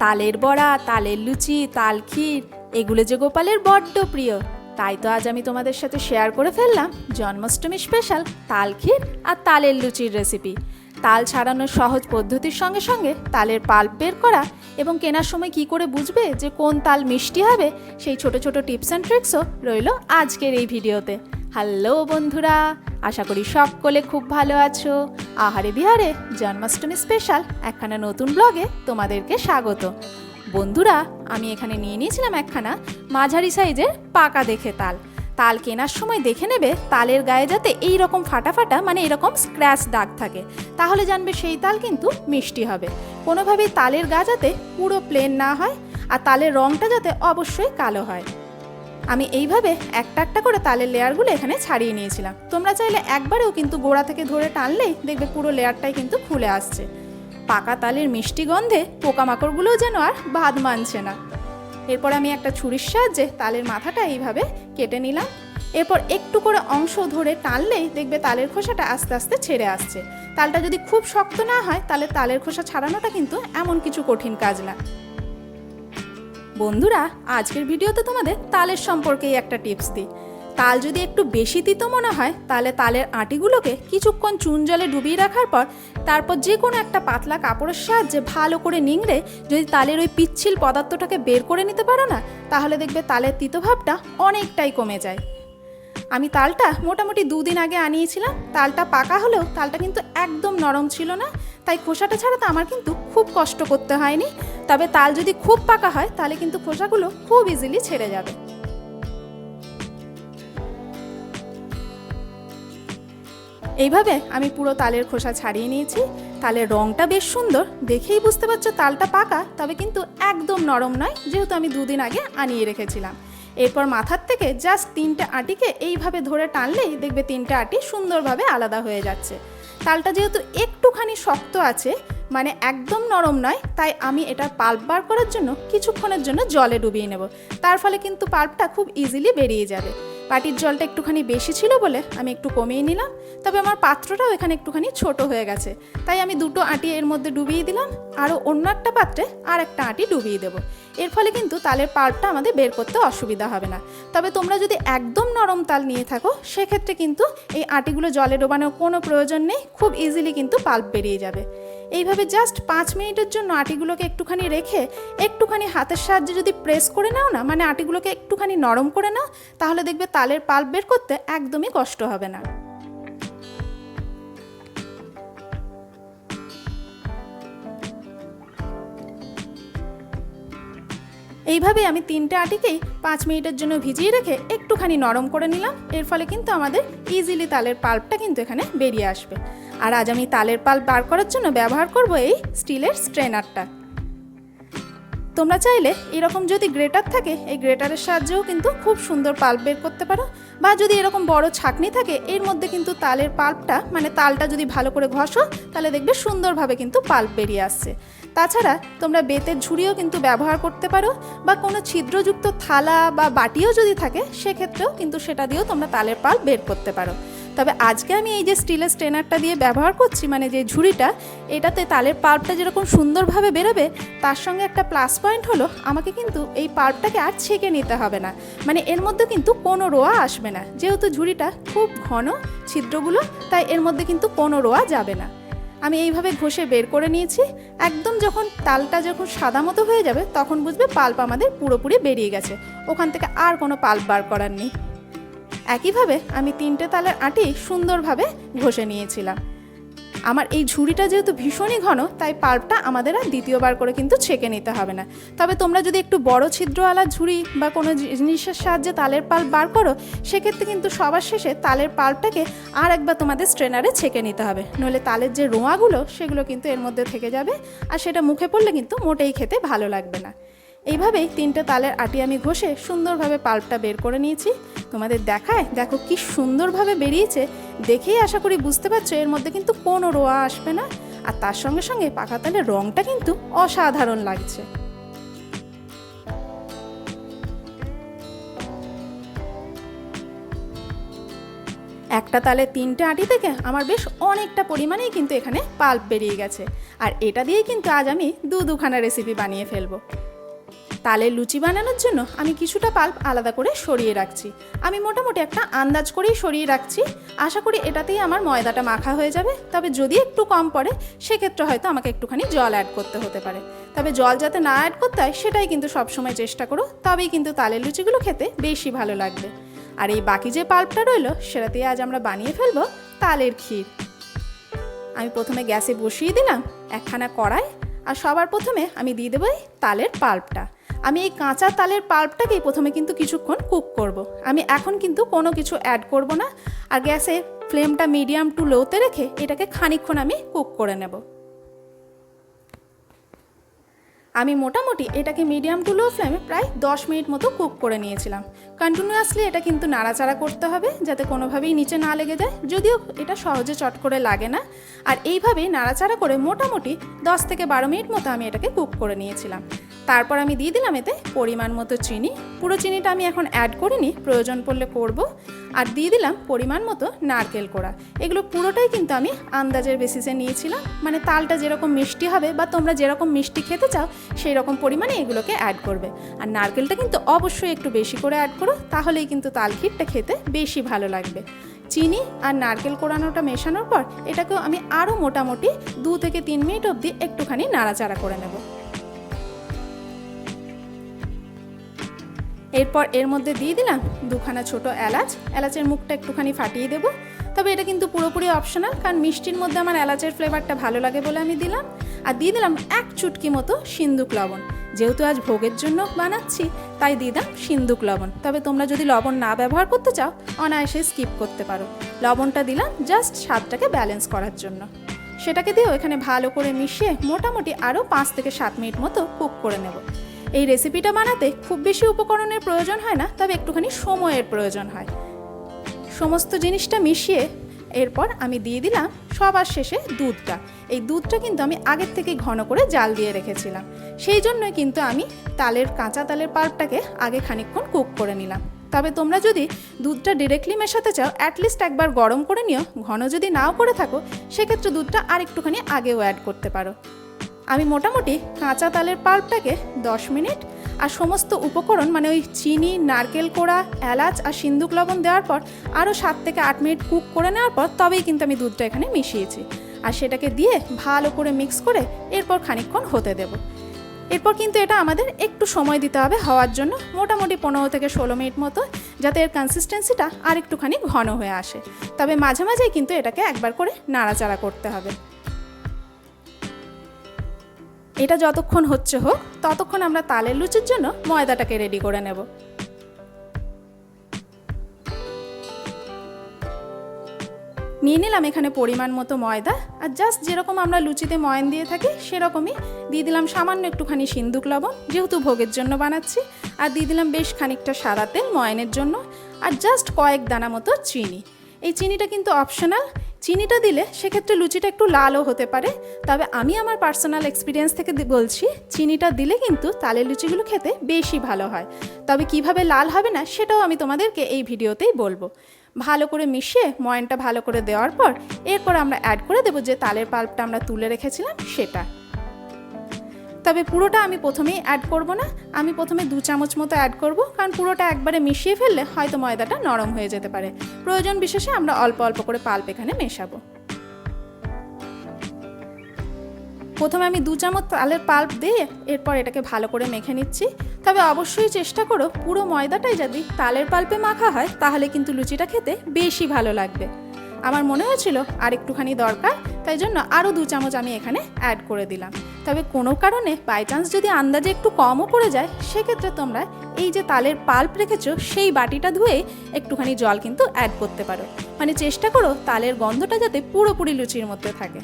তালের বড়া, তালের লুচি, তাল ক্ষীর এগুলো যে গোপালের বড্ড প্রিয়। তাই তো আজ আমি তোমাদের সাথে শেয়ার করে ফেললাম জন্মাষ্টমী স্পেশাল তাল ক্ষীর আর তালের লুচির রেসিপি। তাল ছাড়ানোর সহজ পদ্ধতির সঙ্গে সঙ্গে তালের পাল্প বের করা এবং কেনার সময় কি করে বুঝবে যে কোন তাল মিষ্টি হবে সেই ছোট ছোট টিপস অ্যান্ড ট্রিক্সও রইল আজকের এই ভিডিওতে। হ্যালো বন্ধুরা, আশা করি সকলে খুব ভালো আছো। আহারে বিহারে জন্মাষ্টমী স্পেশাল একখানা নতুন ব্লগে তোমাদেরকে স্বাগত। বন্ধুরা, আমি এখানে নিয়ে নিয়েছিলাম একখানা মাঝারি সাইজের পাকা দেখে তাল। তাল কেনার সময় দেখে নেবে তালের গায়ে যাতে এই রকম ফাটা ফাটা মানে এরকম স্ক্র্যাচ দাগ থাকে, তাহলে জানবে সেই তাল কিন্তু মিষ্টি হবে। কোনোভাবেই তালের গা যাতে পুরো প্লেন না হয় আর তালের রঙটা যাতে অবশ্যই কালো হয়। আমি এইভাবে একটা একটা করে তালের লেয়ারগুলো এখানে ছাড়িয়ে নিয়েছিলাম। তোমরা চাইলে একবারেও কিন্তু গোড়া থেকে ধরে টানলেই দেখবে পুরো লেয়ারটাই কিন্তু খুলে আসছে। পাকা তালের মিষ্টি গন্ধে পোকামাকড়গুলোও যেন আর বাদ মানছে না। এরপর আমি একটা ছুরির সাহায্যে তালের মাথাটা এইভাবে কেটে নিলাম। এরপর একটু করে অংশ ধরে টানলেই দেখবে তালের খোসাটা আস্তে আস্তে ছেড়ে আসছে। তালটা যদি খুব শক্ত না হয় তাহলে তালের খোসা ছাড়ানোটা কিন্তু এমন কিছু কঠিন কাজ না। বন্ধুরা, আজকের ভিডিওতে তোমাদের তালের সম্পর্কেই একটা টিপস দিই। তাল যদি একটু বেশি তিতো মনে হয় তাহলে তালের আটিগুলোকে কিছুক্ষণ চুন জলে ডুবিয়ে রাখার পর তারপর যে কোনো একটা পাতলা কাপড়ের সাহায্যে ভালো করে নিংড়ে যদি তালের ওই পিচ্ছিল পদার্থটাকে বের করে নিতে পারো না, তাহলে দেখবে তালের তিতো ভাবটা অনেকটাই কমে যায়। আমি তালটা মোটামুটি 2 দিন আগে আনিয়েছিলাম। তালটা পাকা হলেও তালটা কিন্তু একদম নরম ছিল না, তাই খোসাটা ছাড়াতে আমার কিন্তু খুব কষ্ট করতে হয়নি। তবে তাল যদি খুব পাকা হয় তাহলে কিন্তু খোসাগুলো খুব ইজিলি ছেড়ে যাবে। এইভাবে আমি পুরো তালের খোসা ছাড়িয়ে নিয়েছি। তালের রঙটা বেশ সুন্দর, দেখেই বুঝতে পারছো তালটা পাকা, তবে কিন্তু একদম নরম নয়, যেহেতু আমি 2 দিন আগে আনিয়ে রেখেছিলাম। এরপর মাথার থেকে জাস্ট 3টে আটিকে এইভাবে ধরে টানলেই দেখবে 3টে আটি সুন্দরভাবে আলাদা হয়ে যাচ্ছে। তালটা যেহেতু একটুখানি শক্ত আছে, মানে একদম নরম নয়, তাই আমি এটা পাল্প বার করার জন্য কিছুক্ষণের জন্য জলে ডুবিয়ে নেব। তার ফলে কিন্তু পাল্পটা খুব ইজিলি বেরিয়ে যাবে। বাটির জলটা একটুখানি বেশি ছিল বলে আমি একটু কমিয়ে নিলাম, তবে আমার পাত্রটাও এখানে একটুখানি ছোট হয়ে গেছে, তাই আমি 2টো আটি এর মধ্যে ডুবিয়ে দিলাম। আরও অন্য একটা পাত্রে আর একটা আটি ডুবিয়ে দেবো। এর ফলে কিন্তু তালের পাল্পটা আমাদের বের করতে অসুবিধা হবে না। তবে তোমরা যদি একদম নরম তাল নিয়ে থাকো সেক্ষেত্রে কিন্তু এই আটিগুলো জলে ডোবানোর কোনো প্রয়োজন নেই, খুব ইজিলি কিন্তু পাল্প বেরিয়ে যাবে। এইভাবে জাস্ট 5 মিনিটের জন্য আটিগুলোকে একটুখানি রেখে একটুখানি হাতের সাহায্যে যদি প্রেস করে নাও না, মানে আটিগুলোকে একটুখানি নরম করে নাও, তাহলে দেখবে তালের পাল্প বের করতে একদমই কষ্ট হবে না। এইভাবে আমি 3টে আটিকেই 5 মিনিটের জন্য ভিজিয়ে রেখে একটুখানি নরম করে নিলাম। এর ফলে কিন্তু আমাদের ইজিলি তালের পাল্পটা কিন্তু এখানে বেরিয়ে আসবে। আর আজ আমি তালের পাল্প বার করার জন্য ব্যবহার করব এই স্টিলের স্ট্রেনারটা। তোমরা চাইলে এরকম যদি গ্রেটার থাকে এই গ্রেটারের সাহায্যেও কিন্তু খুব সুন্দর পাল্প বের করতে পারো, বা যদি এরকম বড় ছাঁকনি থাকে এর মধ্যে কিন্তু তালের পাল্পটা মানে তালটা যদি ভালো করে ঘষো তাহলে দেখবে সুন্দরভাবে কিন্তু পাল্প বেরিয়ে আসছে। তাছাড়া তোমরা বেতের ঝুড়িও কিন্তু ব্যবহার করতে পারো, বা কোনো ছিদ্রযুক্ত থালা বা বাটিও যদি থাকে সেক্ষেত্রেও কিন্তু সেটা দিয়েও তোমরা তালের পাল্প বের করতে পারো। তবে আজকে আমি এই যে স্টিলের স্ট্রেনারটা দিয়ে ব্যবহার করছি, মানে যে ঝুড়িটা, এটাতে তালের পাল্পটা যেরকম সুন্দরভাবে বেরোবে তার সঙ্গে একটা প্লাস পয়েন্ট হলো আমাকে কিন্তু এই পাল্পটাকে আর ছেঁকে নিতে হবে না, মানে এর মধ্যে কিন্তু কোনো রোয়া আসবে না। যেহেতু ঝুড়িটা খুব ঘন ছিদ্রগুলো, তাই এর মধ্যে কিন্তু কোনো রোয়া যাবে না। আমি এইভাবে ঘষে বের করে নিয়েছি। একদম যখন তালটা যখন সাদা মতো হয়ে যাবে তখন বুঝবে পাল্প আমাদের পুরোপুরি বেরিয়ে গেছে, ওখান থেকে আর কোনো পাল্প বার করার নেই। একইভাবে আমি 3টে তালের আটি সুন্দরভাবে ঘষে নিয়েছিলাম। আমার এই ঝুড়িটা যেহেতু ভীষণই ঘন, তাই পাল্পটা আমাদের আর দ্বিতীয়বার করে কিন্তু ছেঁকে নিতে হবে না। তবে তোমরা যদি একটু বড় ছিদ্রওয়ালা ঝুড়ি বা কোনো জিনিসের সাহায্যে তালের পাল্প বার করো সেক্ষেত্রে কিন্তু সবার শেষে তালের পাল্পটাকে আর একবার তোমাদের স্ট্রেনারে ছেঁকে নিতে হবে, নইলে তালের যে রোঁয়াগুলো সেগুলো কিন্তু এর মধ্যে থেকে যাবে, আর সেটা মুখে পড়লে কিন্তু মোটেই খেতে ভালো লাগবে না। এইভাবেই 3টে তালের আটি আমি ঘষে সুন্দরভাবে পাল্পটা বের করে নিয়েছি। তোমাদের দেখায়, দেখো কি সুন্দরভাবে বেরিয়েছে। দেখেই আশা করি বুঝতে পারছো এর মধ্যে কিন্তু কোনো রোয়া আসবে না, আর তার সঙ্গে সঙ্গে পাকা তালের রঙটা কিন্তু অসাধারণ লাগছে। একটা তালের 3টে আটি থেকে আমার বেশ অনেকটা পরিমাণেই কিন্তু এখানে পাল্প বেরিয়ে গেছে। আর এটা দিয়েই কিন্তু আজ আমি দুখানা রেসিপি বানিয়ে ফেলবো। তালের লুচি বানানোর জন্য আমি কিছুটা পাল্প আলাদা করে সরিয়ে রাখছি। আমি মোটামুটি একটা আন্দাজ করেই সরিয়ে রাখছি। আশা করি এটাতেই আমার ময়দাটা মাখা হয়ে যাবে। তবে যদি একটু কম পড়ে সেক্ষেত্রে হয়তো আমাকে একটুখানি জল অ্যাড করতে হতে পারে। তবে জল যাতে না অ্যাড করতে হয় সেটাই কিন্তু সবসময় চেষ্টা করো, তবেই কিন্তু তালের লুচিগুলো খেতে বেশি ভালো লাগবে। আর এই বাকি যে পাল্পটা রইলো সেটাতে আজ আমরা বানিয়ে ফেলবো তালের ক্ষীর। আমি প্রথমে গ্যাসে বসিয়ে দিলাম একখানা কড়াই, আর সবার প্রথমে আমি দিয়ে দেবো এই তালের পাল্পটা। আমি এই কাঁচা তালের পাল্পটাকেই প্রথমে কিন্তু কিছুক্ষণ কুক করব। আমি এখন কিন্তু কোনো কিছু অ্যাড করব না, আর গ্যাসে ফ্লেমটা মিডিয়াম টু লোতে রেখে এটাকে খানিকক্ষণ আমি কুক করে নেব। আমি মোটামুটি এটাকে মিডিয়াম টু লো ফ্লেমে প্রায় 10 মিনিট মতো কুক করে নিয়েছিলাম। কন্টিনিউয়াসলি এটা কিন্তু নাড়াচাড়া করতে হবে যাতে কোনোভাবেই নিচে না লেগে যায়, যদিও এটা সহজে চট করে লাগে না। আর এইভাবেই নাড়াচাড়া করে মোটামুটি 10 থেকে 12 মিনিট মতো আমি এটাকে কুক করে নিয়েছিলাম। তারপর আমি দিয়ে দিলাম এতে পরিমাণ মতো চিনি। পুরো চিনিটা আমি এখন অ্যাড করিনি, প্রয়োজন পড়লে করব। আর দিয়ে দিলাম পরিমাণ মতো নারকেল কোড়া। এগুলো পুরোটাই কিন্তু আমি আন্দাজের বেসিসে নিয়েছিলাম, মানে তালটা যেরকম মিষ্টি হবে বা তোমরা যেরকম মিষ্টি খেতে চাও সেই রকম পরিমাণে এগুলোকে অ্যাড করবে। আর নারকেলটা কিন্তু অবশ্যই একটু বেশি করে অ্যাড করো, তাহলেই কিন্তু তাল ক্ষীরটা খেতে বেশি ভালো লাগবে। চিনি আর নারকেল কোড়ানোটা মেশানোর পর এটাকেও আমি আরও মোটামুটি 2 থেকে 3 মিনিট অবধি একটুখানি নাড়াচাড়া করে নেব। এরপর এর মধ্যে দিয়ে দিলাম 2খানা ছোট এলাচ। এলাচের মুখটা একটুখানি ফাটিয়ে দেবো। তবে এটা কিন্তু পুরোপুরি অপশনাল, কারণ মিষ্টির মধ্যে আমার এলাচের ফ্লেভারটা ভালো লাগে বলে আমি দিলাম। আর দিয়ে দিলাম 1 চুটকি মতো সিন্দুক লবণ। যেহেতু আজ ভোগের জন্য বানাচ্ছি তাই দিয়ে দিলাম সিন্দুক লবণ। তবে তোমরা যদি লবণ না ব্যবহার করতে চাও অনায়াসে স্কিপ করতে পারো। লবণটা দিলাম জাস্ট স্বাদটাকে ব্যালেন্স করার জন্য। সেটাকে দিয়েও এখানে ভালো করে মিশিয়ে মোটামুটি আরও 5 থেকে 7 মিনিট মতো কুক করে নেব। এই রেসিপিটা বানাতে খুব বেশি উপকরণের প্রয়োজন হয় না, তবে একটুখানি সময়ের প্রয়োজন হয়। সমস্ত জিনিসটা মিশিয়ে এরপর আমি দিয়ে দিলাম সবার শেষে দুধটা। এই দুধটা কিন্তু আমি আগের থেকে ঘন করে জাল দিয়ে রেখেছিলাম, সেই জন্যই কিন্তু আমি কাঁচা তালের পাল্পটাকে আগে খানিকক্ষণ কুক করে নিলাম। তবে তোমরা যদি দুধটা ডিরেক্টলি মেশাতে চাও অ্যাটলিস্ট একবার গরম করে নিও। ঘন যদি নাও করে থাকো সেক্ষেত্রে দুধটা আর একটুখানি আগেও অ্যাড করতে পারো। আমি মোটামুটি কাঁচা তালের পাল্পটাকে 10 মিনিট আর সমস্ত উপকরণ মানে ওই চিনি, নারকেল কোড়া, এলাচ আর সিন্দুক লবণ দেওয়ার পর আরও 7 থেকে 8 মিনিট কুক করে নেওয়ার পর তবেই কিন্তু আমি দুধটা এখানে মিশিয়েছি। আর সেটাকে দিয়ে ভালো করে মিক্স করে এরপর খানিকক্ষণ হতে দেব। এরপর কিন্তু এটা আমাদের একটু সময় দিতে হবে হওয়ার জন্য, মোটামুটি 15 থেকে 16 মিনিট মতো, যাতে এর কনসিস্টেন্সিটা আর একটুখানি ঘন হয়ে আসে। তবে মাঝে মাঝেই কিন্তু এটাকে একবার করে নাড়াচাড়া করতে হবে। এটা যতক্ষণ হচ্ছে হোক ততক্ষণ আমরা তালের লুচির জন্য ময়দাটাকে রেডি করে নেব। নিয়ে নিলাম এখানে পরিমাণ মতো ময়দা, আর জাস্ট যেরকম আমরা লুচিতে ময়ান দিয়ে থাকি সেরকমই দিয়ে দিলাম সামান্য একটুখানি সিন্দুক লবণ, যেহেতু ভোগের জন্য বানাচ্ছি। আর দিয়ে দিলাম বেশ খানিকটা সাদা তেল ময়ানের জন্য, আর জাস্ট কয়েক দানা মতো চিনি। এই চিনিটা কিন্তু অপশনাল। চিনিটা দিলে সেক্ষেত্রে লুচিটা একটু লালও হতে পারে, তবে আমি আমার পার্সোনাল এক্সপিরিয়েন্স থেকে বলছি চিনিটা দিলে কিন্তু তালের লুচিগুলো খেতে বেশি ভালো হয়। তবে কিভাবে লাল হবে না সেটাও আমি তোমাদেরকে এই ভিডিওতেই বলবো। ভালো করে মিশিয়ে ময়ানটা ভালো করে দেওয়ার পর এরপর আমরা অ্যাড করে দেবো যে তালের পাল্পটা আমরা তুলে রেখেছিলাম সেটা। তবে পুরোটা আমি প্রথমেই অ্যাড করব না, আমি প্রথমে 2 চামচ মতো অ্যাড করব, কারণ পুরোটা একবারে মিশিয়ে ফেললে হয়তো ময়দাটা নরম হয়ে যেতে পারে। প্রয়োজন বিশেষে আমরা অল্প অল্প করে পাল্প এখানে মেশাবো। প্রথমে আমি 2 চামচ তালের পাল্প দিয়ে এরপর এটাকে ভালো করে মেখে নিচ্ছি। তবে অবশ্যই চেষ্টা করো পুরো ময়দাটাই যদি তালের পাল্পে মাখা হয় তাহলে কিন্তু লুচিটা খেতে বেশি ভালো লাগবে। আমার মনে হয়েছিল আর একটুখানি দরকার, তাই জন্য আরও 2 চামচ আমি এখানে অ্যাড করে দিলাম। তবে কোনো কারণে বাই চান্স যদি আন্দাজে একটু কমও পড়ে যায় সেক্ষেত্রে তোমরা এই যে তালের পাল্প রেখেছো সেই বাটিটা ধুয়ে একটুখানি জল কিন্তু অ্যাড করতে পারো। মানে চেষ্টা করো তালের গন্ধটা যাতে পুরোপুরি লুচির মধ্যে থাকে।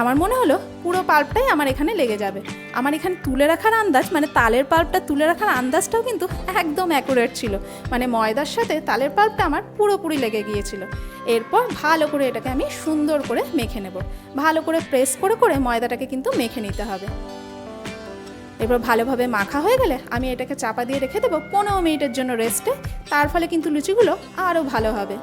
আমার মনে হলো পুরো পাল্পটাই আমার এখানে লেগে যাবে। আমার এখানে তুলে রাখার আন্দাজ মানে তালের পাল্পটা তুলে রাখার আন্দাজটাও কিন্তু একদম অ্যাকুরেট ছিল, মানে ময়দার সাথে তালের পাল্পটা আমার পুরোপুরি লেগে গিয়েছিল। এরপর ভালো করে এটাকে আমি সুন্দর করে মেখে নেব। ভালো করে প্রেস করে করে ময়দাটাকে কিন্তু মেখে নিতে হবে। এরপর ভালোভাবে মাখা হয়ে গেলে আমি এটাকে চাপা দিয়ে রেখে দেবো 15 মিনিটের জন্য রেস্টে। তার ফলে কিন্তু লুচিগুলো আরও ভালো হবে।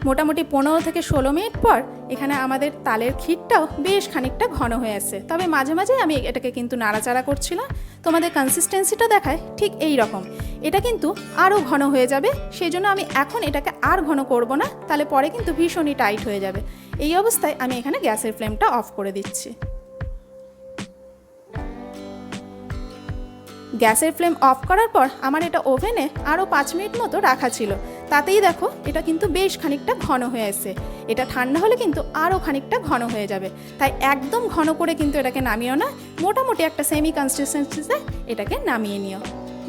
মোটামুটি 15 থেকে 16 মিনিট পর এখানে আমাদের তালের ক্ষীরটাও বেশ খানিকটা ঘন হয়ে আসছে। তবে মাঝে মাঝে আমি এটাকে কিন্তু নাড়াচাড়া করছিলাম। তোমাদের কনসিস্টেন্সিটা দেখায় ঠিক এই রকম। এটা কিন্তু আরও ঘন হয়ে যাবে, সেই জন্য আমি এখন এটাকে আর ঘন করব না, তাহলে পরে কিন্তু ভীষণই টাইট হয়ে যাবে। এই অবস্থায় আমি এখানে গ্যাসের ফ্লেমটা অফ করে দিচ্ছি। গ্যাসের ফ্লেম অফ করার পর আমার এটা ওভেনে আরও 5 মিনিট মতো রাখা ছিল। তাতেই দেখো এটা কিন্তু বেশ খানিকটা ঘন হয়ে এসেছে। এটা ঠান্ডা হলে কিন্তু আরও খানিকটা ঘন হয়ে যাবে, তাই একদম ঘন করে কিন্তু এটাকে নামিও না, মোটামুটি একটা সেমি কনসিস্টেন্সিতে এটাকে নামিয়ে নিও।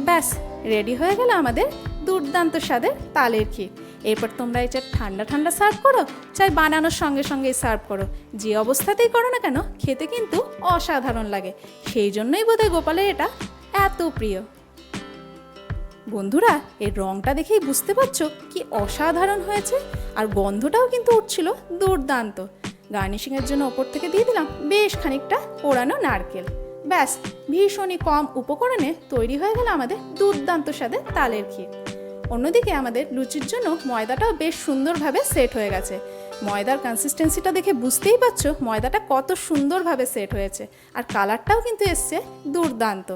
ব্যাস রেডি হয়ে গেল আমাদের দুর্দান্ত স্বাদের তালের ক্ষীর। এরপর তোমরা এটা ঠান্ডা ঠান্ডা সার্ভ করো, চাই বানানোর সঙ্গে সঙ্গেই সার্ভ করো, যে অবস্থাতেই করো না কেন খেতে কিন্তু অসাধারণ লাগে। সেই জন্যই বোধহয় গোপালের এটা এত প্রিয়। বন্ধুরা, এর রংটা দেখেই বুঝতে পারছো কি অসাধারণ হয়েছে, আর গন্ধটাও কিন্তু উঠছিল দুর্দান্ত। গার্নিশিংয়ের জন্য ওপর থেকে দিয়ে দিলাম বেশ খানিকটা পোড়ানো নারকেল। ব্যাস ভীষণই কম উপকরণে তৈরি হয়ে গেল আমাদের দুর্দান্ত স্বাদের তালের ক্ষীর। অন্যদিকে আমাদের লুচির জন্য ময়দাটাও বেশ সুন্দরভাবে সেট হয়ে গেছে। ময়দার কনসিস্টেন্সিটা দেখে বুঝতেই পারছো ময়দাটা কত সুন্দরভাবে সেট হয়েছে, আর কালারটাও কিন্তু এসছে দুর্দান্ত।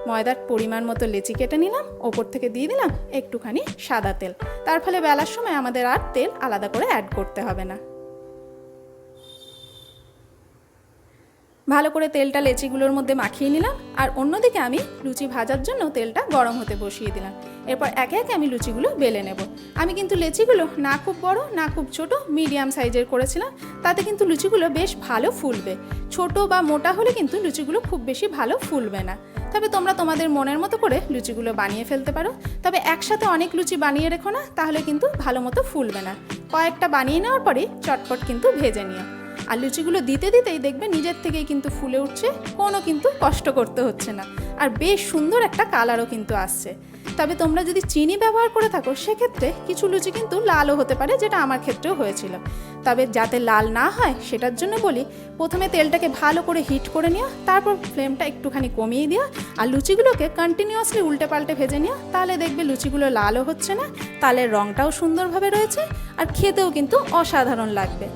ময়দার পরিমাণ মতো লেচি কেটে নিলাম, ওপর থেকে দিয়ে দিলাম একটুখানি সাদা তেল। তার ফলে বেলার সময় আমাদের আর তেল আলাদা করে অ্যাড করতে হবে না। ভালো করে তেলটা লেচিগুলোর মধ্যে মাখিয়ে নিলাম, আর অন্যদিকে আমি লুচি ভাজার জন্য তেলটা গরম হতে বসিয়ে দিলাম। এরপর একে একে আমি লুচিগুলো বেলে নেব। আমি কিন্তু লেচিগুলো না খুব বড় না খুব ছোট, মিডিয়াম সাইজের করেছিলাম, তাতে কিন্তু লুচিগুলো বেশ ভালো ফুলবে। ছোট বা মোটা হলে কিন্তু লুচিগুলো খুব বেশি ভালো ফুলবে না। তবে তোমরা তোমাদের মনের মতো করে লুচিগুলো বানিয়ে ফেলতে পারো, তবে একসাথে অনেক লুচি বানিয়ে রেখো না, তাহলে কিন্তু ভালো মতো ফুলবে না। কয়েকটা বানিয়ে নেওয়ার পরে চটপট কিন্তু ভেজে নিও। আর লুচিগুলো দিতে দিতেই দেখবে নিজের থেকেই কিন্তু ফুলে উঠছে, কোনো কিন্তু কষ্ট করতে হচ্ছে না, আর বেশ সুন্দর একটা কালারও কিন্তু আসছে। তবে তোমরা যদি চিনি ব্যবহার করে থাকো সেক্ষেত্রে কিছু লুচি কিন্তু লালও হতে পারে, যেটা আমার ক্ষেত্রেও হয়েছিল। তবে যাতে লাল না হয় সেটার জন্য বলি, প্রথমে তেলটাকে ভালো করে হিট করে নিও, তারপর ফ্লেমটা একটুখানি কমিয়ে দিও, আর লুচিগুলোকে কন্টিনিউয়াসলি উল্টে পাল্টে ভেজে নিও। তাহলে দেখবে লুচিগুলো লালও হচ্ছে না, তালের রঙটাও সুন্দরভাবে রয়েছে, আর খেতেও কিন্তু অসাধারণ লাগবে।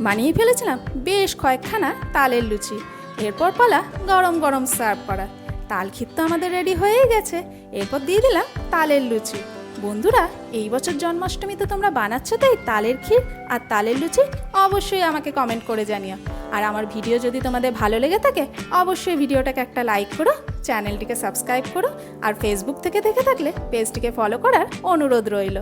বানিয়ে ফেলেছিলাম বেশ কয়েকখানা তালের লুচি। এরপর পালা গরম গরম সার্ভ করা। তাল ক্ষীর তো আমাদের রেডি হয়েই গেছে, এরপর দিয়ে দিলাম তালের লুচি। বন্ধুরা, এই বছর জন্মাষ্টমীতে তোমরা বানাচ্ছো তো এই তালের ক্ষীর আর তালের লুচি? অবশ্যই আমাকে কমেন্ট করে জানিও। আর আমার ভিডিও যদি তোমাদের ভালো লেগে থাকে অবশ্যই ভিডিওটাকে একটা লাইক করো, চ্যানেলটিকে সাবস্ক্রাইব করো, আর ফেসবুক থেকে দেখে থাকলে পেজটিকে ফলো করার অনুরোধ রইল।